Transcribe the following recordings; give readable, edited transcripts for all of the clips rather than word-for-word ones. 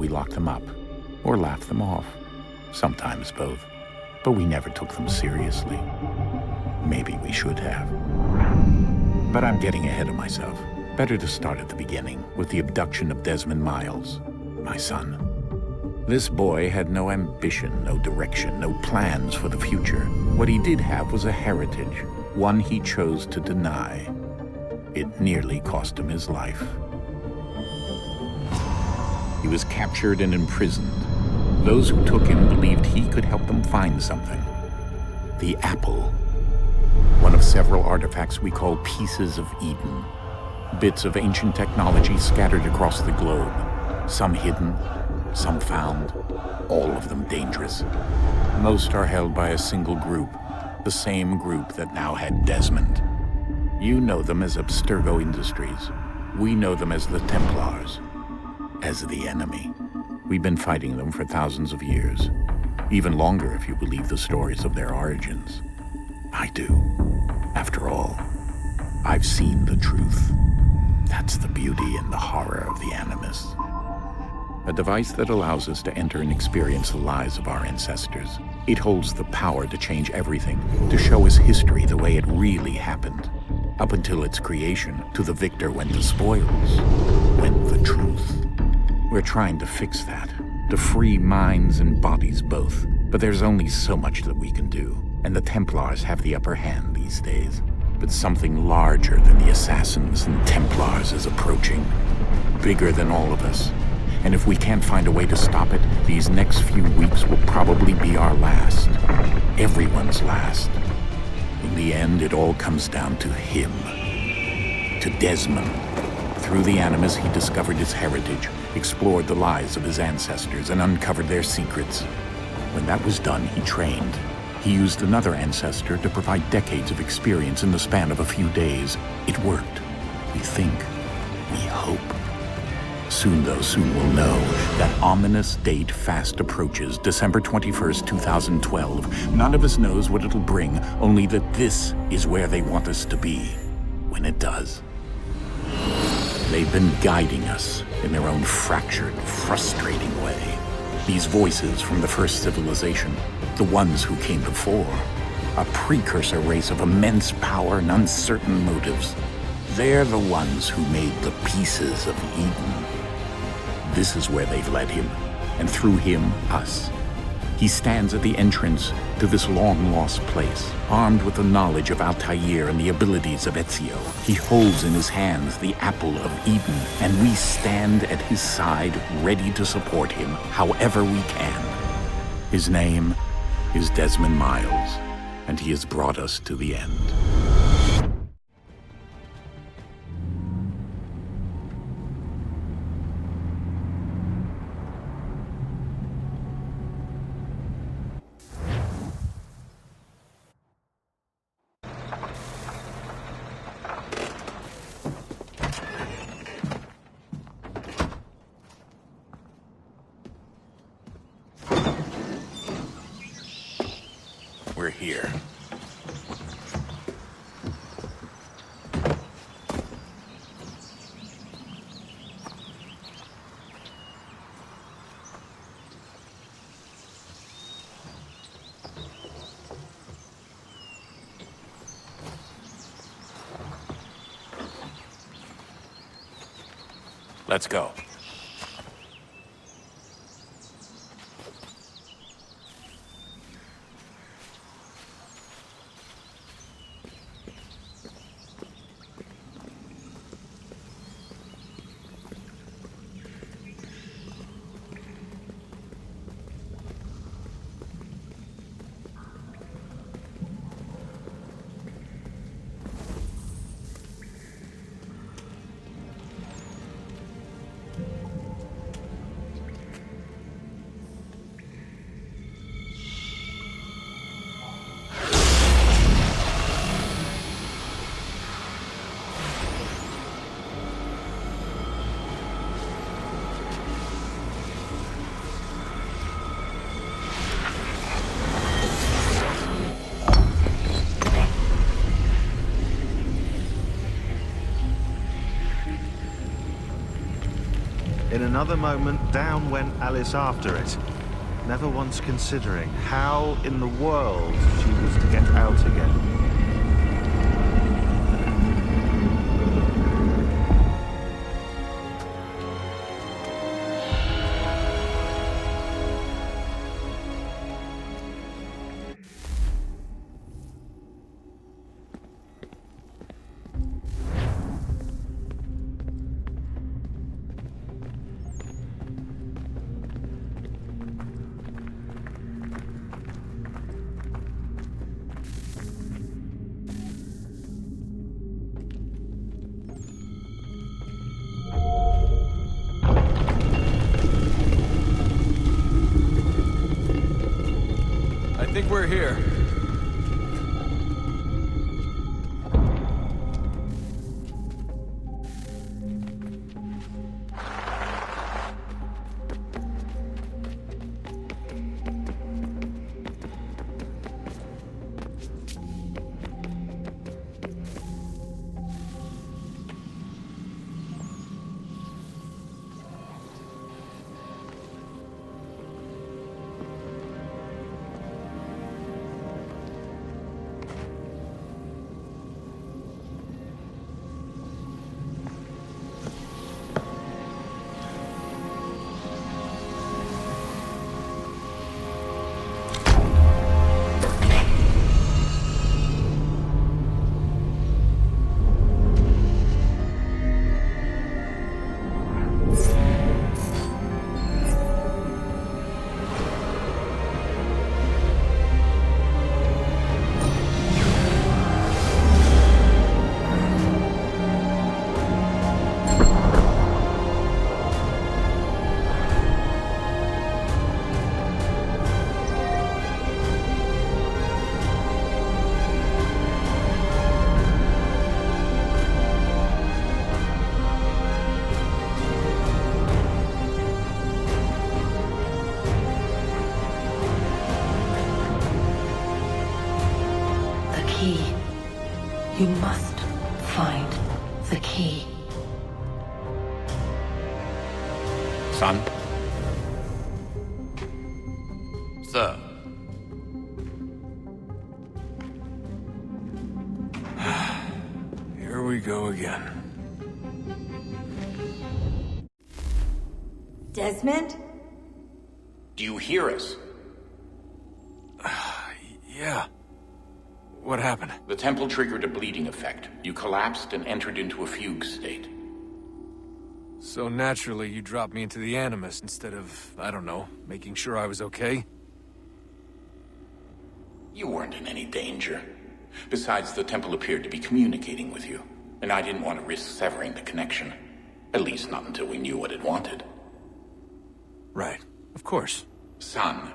we lock them up, or laugh them off. Sometimes both. But we never took them seriously. Maybe we should have. But I'm getting ahead of myself. Better to start at the beginning, with the abduction of Desmond Miles, my son. This boy had no ambition, no direction, no plans for the future. What he did have was a heritage, one he chose to deny. It nearly cost him his life. He was captured and imprisoned. Those who took him believed he could help them find something. The apple. One of several artifacts we call pieces of Eden. Bits of ancient technology scattered across the globe. Some hidden, some found, all of them dangerous. Most are held by a single group, the same group that now had Desmond. You know them as Abstergo Industries. We know them as the Templars, as the enemy. We've been fighting them for thousands of years, even longer if you believe the stories of their origins. I do. After all, I've seen the truth. That's the beauty and the horror of the Animus. A device that allows us to enter and experience the lives of our ancestors. It holds the power to change everything, to show us history the way it really happened. Up until its creation, to the victor went the spoils, went the truth. We're trying to fix that, to free minds and bodies both. But there's only so much that we can do, and the Templars have the upper hand these days. But something larger than the Assassins and Templars is approaching, bigger than all of us. And if we can't find a way to stop it, these next few weeks will probably be our last. Everyone's last. In the end, it all comes down to him. To Desmond. Through the Animus, he discovered his heritage, explored the lives of his ancestors, and uncovered their secrets. When that was done, he trained. He used another ancestor to provide decades of experience in the span of a few days. It worked. We think. We hope. Soon, though, soon we'll know. That ominous date fast approaches, December 21st, 2012. None of us knows what it'll bring, only that this is where they want us to be, when it does. They've been guiding us in their own fractured, frustrating way. These voices from the first civilization, the ones who came before, a precursor race of immense power and uncertain motives. They're the ones who made the pieces of Eden. This is where they've led him, and through him, us. He stands at the entrance to this long-lost place, armed with the knowledge of Altair and the abilities of Ezio. He holds in his hands the apple of Eden, and we stand at his side, ready to support him however we can. His name is Desmond Miles, and he has brought us to the end. We're here. Let's go. another moment, down went Alice after it, never once considering how in the world she was to get out again. I think we're here. You must find the key. Son? Sir. Here we go again. Desmond? Do you hear us? Yeah. What happened? The temple triggered a bleeding effect. You collapsed and entered into a fugue state. So naturally, you dropped me into the Animus instead of, I don't know, making sure I was okay? You weren't in any danger. Besides, the temple appeared to be communicating with you, and I didn't want to risk severing the connection. At least not until we knew what it wanted. Right. Of course. Son,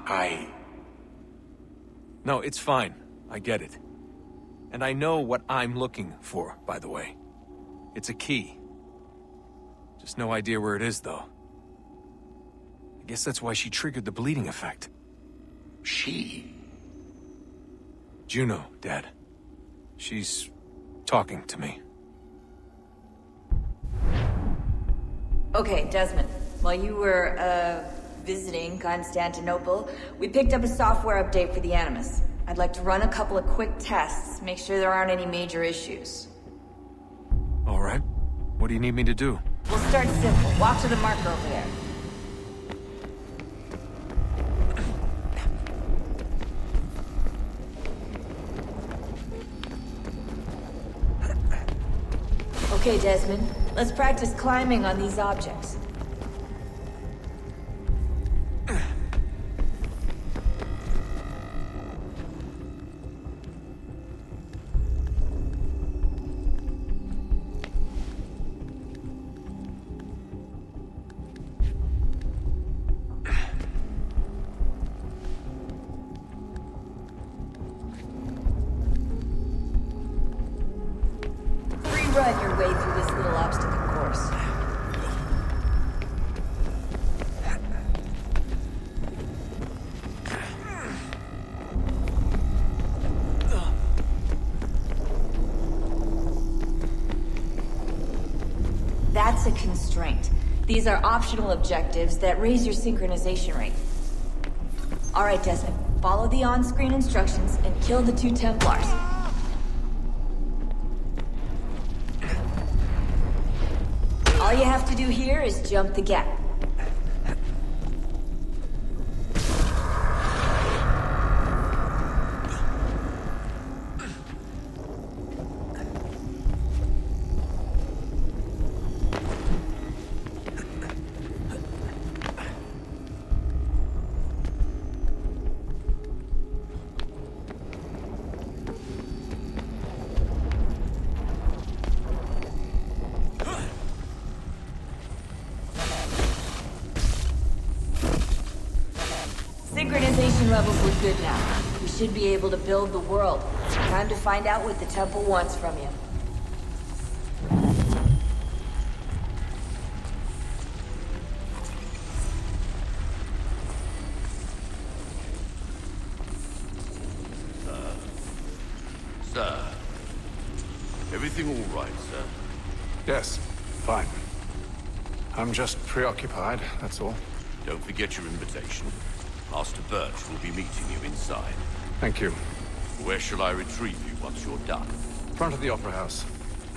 No, it's fine. I get it. And I know what I'm looking for, by the way. It's a key. Just no idea where it is, though. I guess that's why she triggered the bleeding effect. She? Juno, Dad. She's talking to me. Okay, Desmond. While you were, visiting Constantinople, we picked up a software update for the Animus. I'd like to run a couple of quick tests, make sure there aren't any major issues. All right. What do you need me to do? We'll start simple. Walk to the marker over there. Okay, Desmond. Let's practice climbing on these objects. Run your way through this little obstacle course. That's a constraint. These are optional objectives that raise your synchronization rate. Alright, Desmond. Follow the on-screen instructions and kill the 2 Templars. All you have to do here is jump the gap. Synchronization levels look good now. We should be able to build the world. Time to find out what the temple wants from you. Sir. Everything all right, sir? Yes, fine. I'm just preoccupied, that's all. Don't forget your invitation. Master Birch will be meeting you inside. Thank you. Where shall I retrieve you once you're done? Front of the Opera House.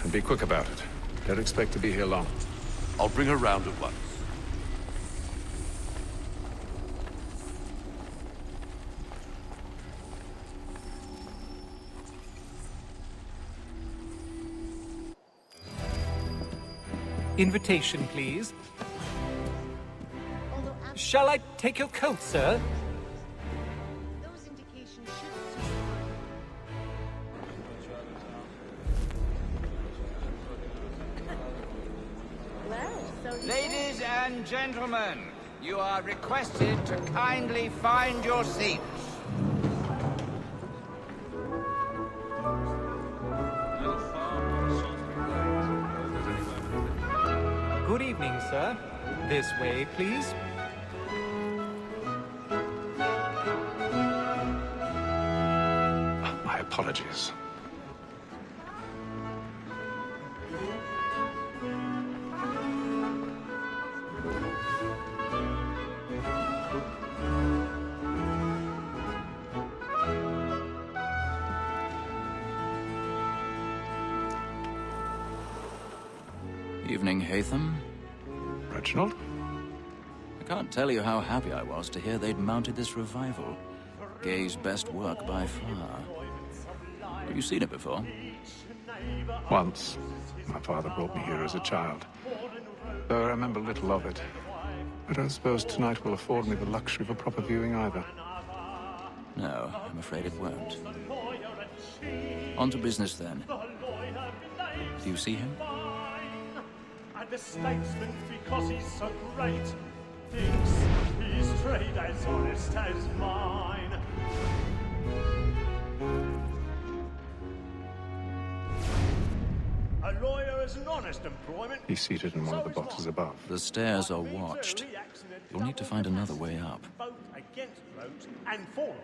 And be quick about it. Don't expect to be here long. I'll bring her round at once. Invitation, please. Shall I take your coat, sir? Those indications should Ladies and gentlemen, you are requested to kindly find your seats. Good evening, sir. This way, please. My apologies. Evening, Haytham. Reginald? I can't tell you how happy I was to hear they'd mounted this revival. Gay's best work by far. Have you seen it before? Once. My father brought me here as a child. Though I remember little of it. I don't suppose tonight will afford me the luxury of a proper viewing either. No, I'm afraid it won't. On to business then. Do you see him? And the statesman, because he's so great, thinks his trade as honest as mine. A lawyer is an honest employment. He's seated in one of the boxes above. The stairs are watched. You'll need to find another way up. Both against roads and for them.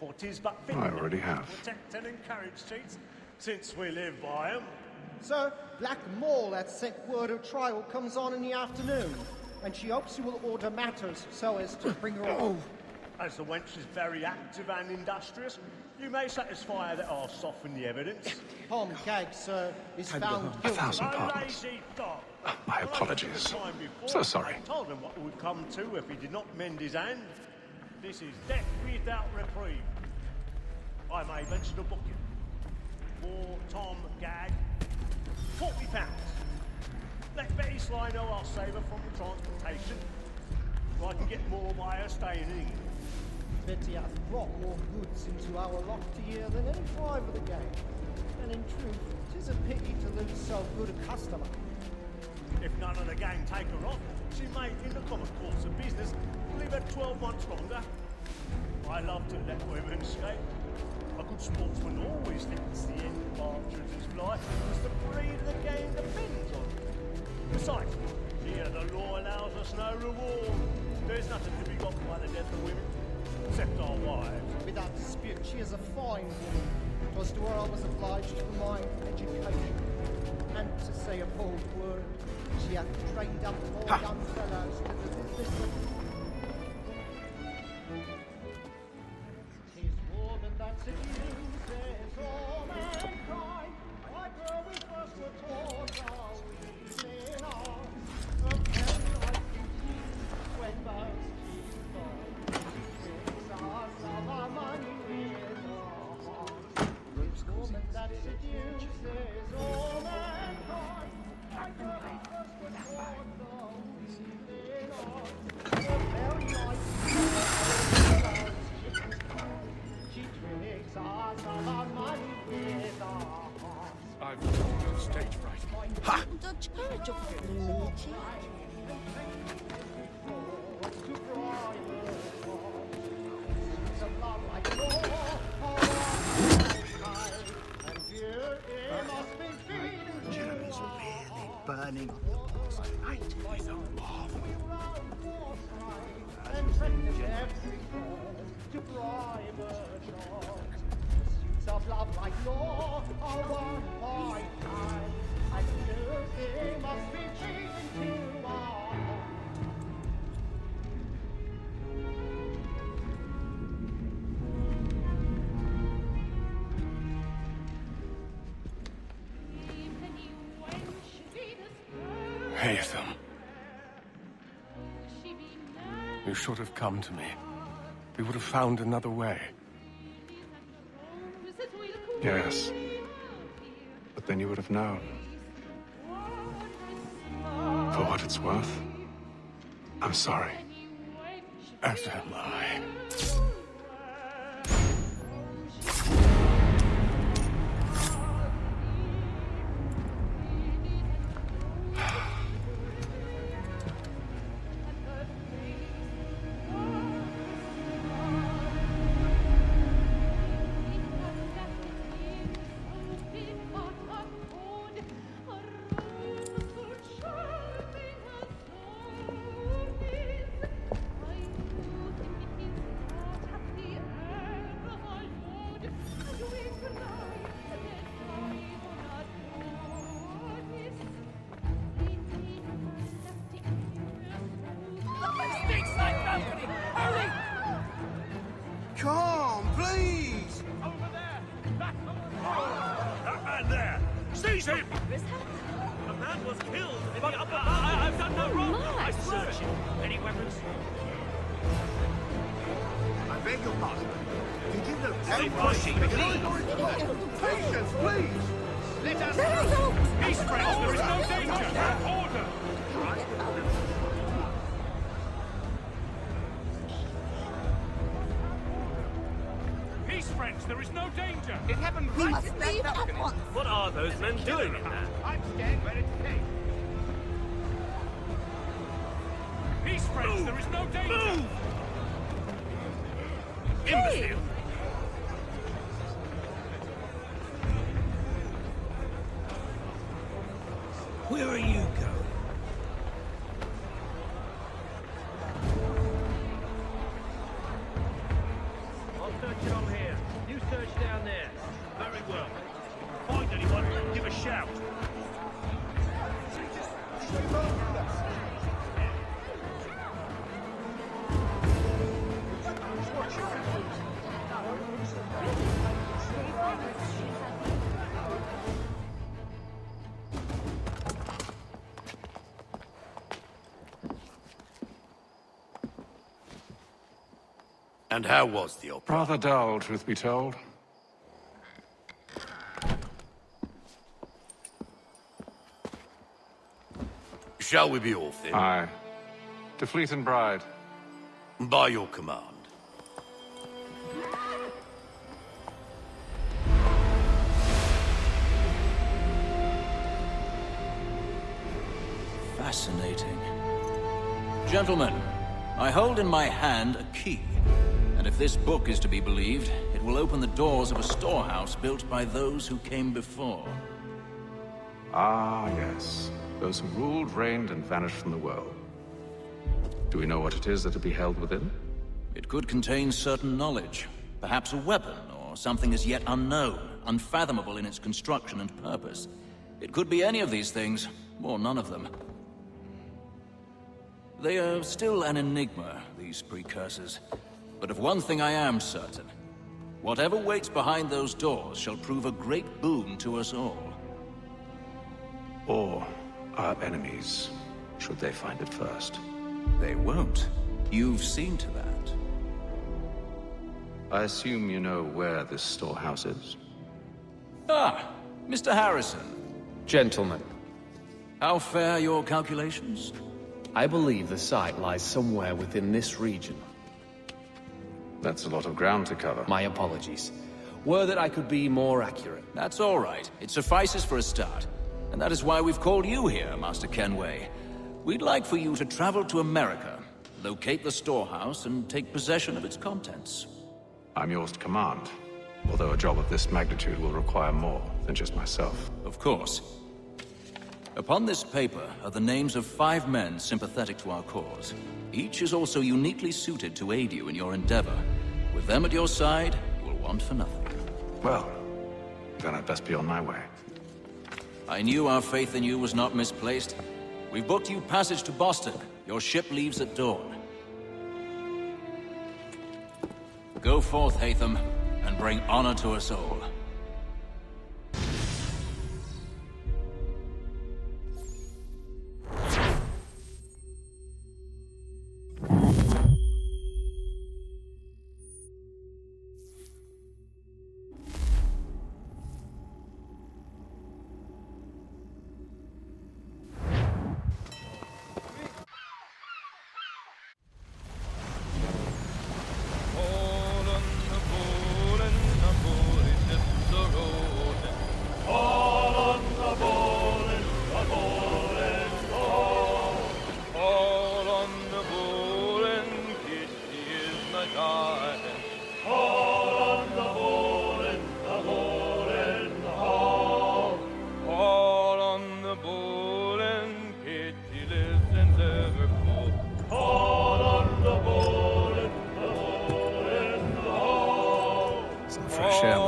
For 'tis but fit I already have. protect and encourage cheats, since we live by 'em. Sir, Black Mall had sent word her trial comes on in the afternoon, and she hopes you will order matters so as to bring her home. As the wench is very active and industrious, you may satisfy her that I'll soften the evidence. Tom Gag, sir, is found A guilty. thousand A pardons. lazy dog. My apologies. Time before, So sorry. I told him what would come to if he did not mend his hand. This is death without reprieve. I may venture to book you. For Tom Gag, £40. Let Betty Sly know I'll save her from the transportation. Or I can get more by her staying in England. Betty hath brought more goods into our loft here than any driver of the gang. And in truth, 'tis a pity to lose so good a customer. If none of the gang take her off, she may, in the common course of business, leave her 12 months longer. I love to let women escape. A good sportsman always thinks the end of partridge's fly, because the breed of the game depends on it. Besides, here the law allows us no reward. There's nothing to be got by the death of women, except our wives. Without dispute, she is a fine woman. 'Twas to her I was obliged for my education. And to say a bold word, she had trained up more young fellows to the business. Tis woman that seduces all mankind. Like her we first were taught our evening arms. A very life beauty, when most she thought. Brings us of our money with our hearts. Tis woman that seduces all mankind. Like her we first were taught our evening arms. A very life beauty, she tricks us of our money with our hearts. I've got stage fright. Ha! Dodge courage of lunatic. Jeremy's really burning up the past night with a marvel. And practice every word to bribe a child. Pursuits of love like law are won by time. And music must be changed into art. Haytham. You should have come to me. We would have found another way. Yes. But then you would have known. For what it's worth, I'm sorry. As am I. Come, please! Over there! Back that man there! Seize him! A man was killed in the upper... I've done no wrong! I swear it! Any weapons? I beg your pardon. Did you know... Stay pushing, Patience, please! Let us... Peace, friends! There is no danger! Order! Peace, friends! There is no danger! It happened right must leave at once. What are those men doing in there? I'm staying where it's safe. Peace, friends! There is no danger! Move! Imbecile! Where are you going? I'll search along here. You search down there. Very well. Find anyone, give a shout. And how was the opera? Rather dull, truth be told. Shall we be off then? Aye. To Fleet and Bride. By your command. Fascinating. Gentlemen, I hold in my hand a key. And if this book is to be believed, it will open the doors of a storehouse built by those who came before. Ah, yes. Those who ruled, reigned, and vanished from the world. Do we know what it is that will be held within? It could contain certain knowledge. Perhaps a weapon, or something as yet unknown, unfathomable in its construction and purpose. It could be any of these things, or none of them. They are still an enigma, these precursors. But of one thing I am certain. Whatever waits behind those doors shall prove a great boon to us all. Or our enemies, should they find it first. They won't. You've seen to that. I assume you know where this storehouse is? Ah, Mr. Harrison. Gentlemen. How fare your calculations? I believe the site lies somewhere within this region. That's a lot of ground to cover. My apologies. Were that I could be more accurate. That's all right. It suffices for a start. And that is why we've called you here, Master Kenway. We'd like for you to travel to America, locate the storehouse, and take possession of its contents. I'm yours to command, although a job of this magnitude will require more than just myself. Of course. Upon this paper are the names of 5 men sympathetic to our cause. Each is also uniquely suited to aid you in your endeavor. With them at your side, you will want for nothing. Well, then I'd best be on my way. I knew our faith in you was not misplaced. We've booked you passage to Boston. Your ship leaves at dawn. Go forth, Hatham, and bring honor to us all. Fresh air,